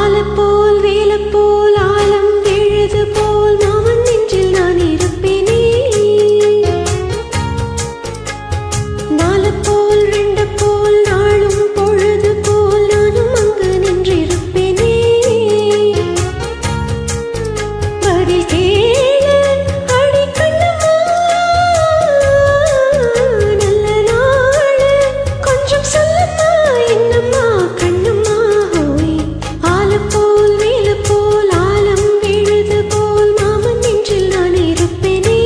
ஆலப்போல் வேலப்போல் ஆலம் விழுது போல் மாமன் நெஞ்சில் நான் இருப்பேனே. நாலப்போல் ரெண்டு போல் நாளும் பொழுது போல் நானும் அங்கு நின்றிருப்பேனே. பதில் கேளு அடி கண்ணம்மா, நல்ல நாளு கொஞ்சம் சொல்லம்மா என்னம்மா கண்ணம்மா ஹோய். ஆலப்போல் வேலப்போல் ஆலம் விழுது போல் மாமன் நெஞ்சில் நான் இருப்பேனே.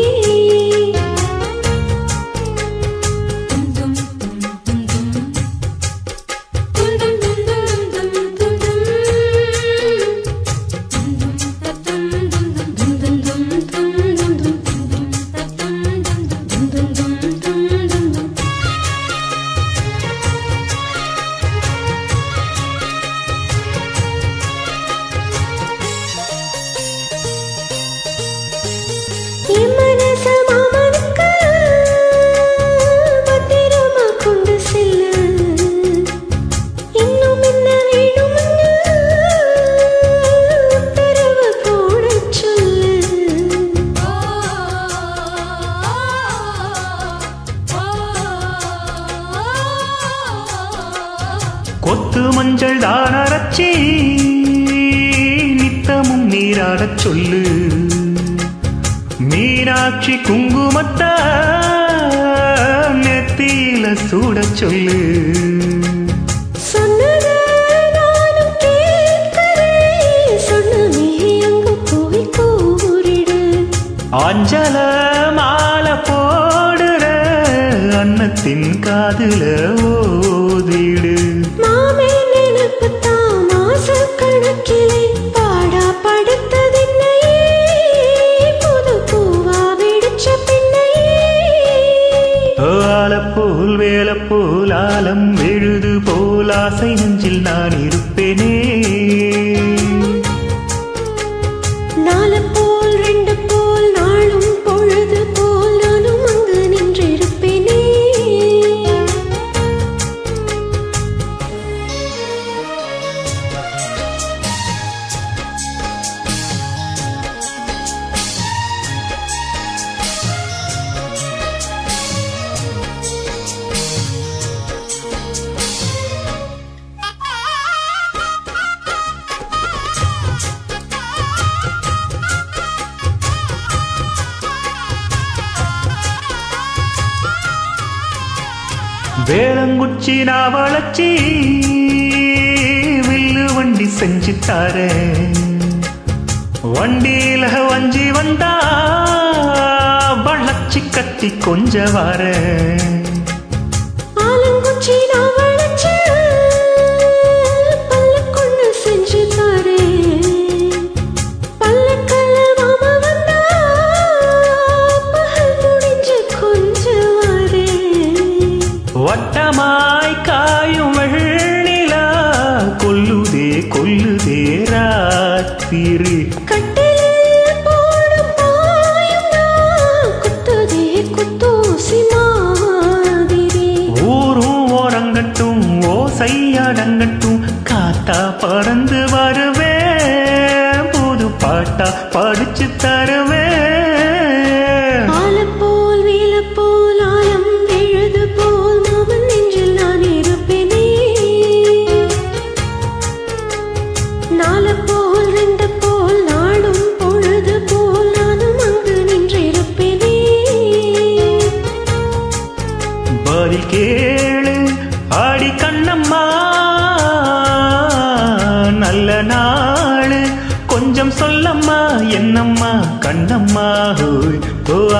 என் மனச மாமனுக்கு பத்திரமா கொண்டு செல்லு. இன்னும் என்ன வேணும்னு உத்தரவு போடச் சொல்லு. கொத்து மஞ்சள் தான் அரைச்சி நித்தமும் நீராடச் சொல்லு. மீனாட்சி குங்குமத்த நெத்தியில சூடச் சொல்லு. சொன்னதை நானும் கேட்கிறேன், சொன்னமே அங்கு போய் கூறிடு. அஞ்சல மாலை போடுற அன்னத்தின் காதுல ஓதிடு. மாமே நினைப்புத்தான் மாச கணக்கிலே பாடா படுத்ததென்னையே, புது பூவா வெடிச்ச பின்னையே. ஆலப்போல் வேலப்போல் ஆலம் விழுது போல் ஆசை நெஞ்சில் நான் இருப்பேனே. நாலப்போல் ரெண்டு போல் நாளும் பொழுது போல் நானும் அங்கு நின்றிருப்பேனே. வேளங்குச்சி நான் வளர்ச்சி வில்லு வண்டி செஞ்சு தார. வண்டியில வஞ்சி வந்தா வளர்ச்சி கத்தி கொஞ்ச வார. ஆலங்குச்சி நான் வளைச்சு பல்லக்கொன்னு செஞ்சு தாரேன். பல்லக்கல்ல மாமா வந்தா பகல் முடிஞ்சு கொஞ்சம் வாரேன். வட்டமாய் காயும் வெள்ளிலா கொல்லுதே கொல்லுதே ராத்திரி. கட்டிலில் போடும் பாயும் நான் குத்துதே குத்தூசி மாதிரி. ஊரும் ஓரங்கட்டும் ஓசையடங்கட்டும் காத்தா பறந்து வருவேன், புது பாட்டா படிச்சு தருவேன். ஆலப்போல் வேலப்போல் ஆலம் விழுது போல் மாமன் நெஞ்சில் நான் இருப்பேனே. நாலப்போல் ரெண்டு போல் நாளும் பொழுது போல் நானும் அங்கு நின்றிருப்பேனே. பதில் கேளு ஆடி கண்ணம்மா, நல்ல நாளு கொஞ்சம் சொல்லம்மா என்னம்மா கண்ணம்மா ஹோய்.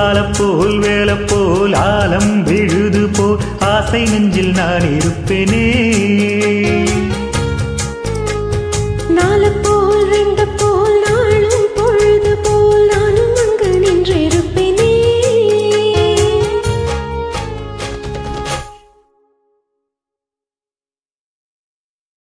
ஆலப்போல் வேலப்போல் ஆலம் விழுது போல் ஆசை நெஞ்சில் நான் இருப்பேனே.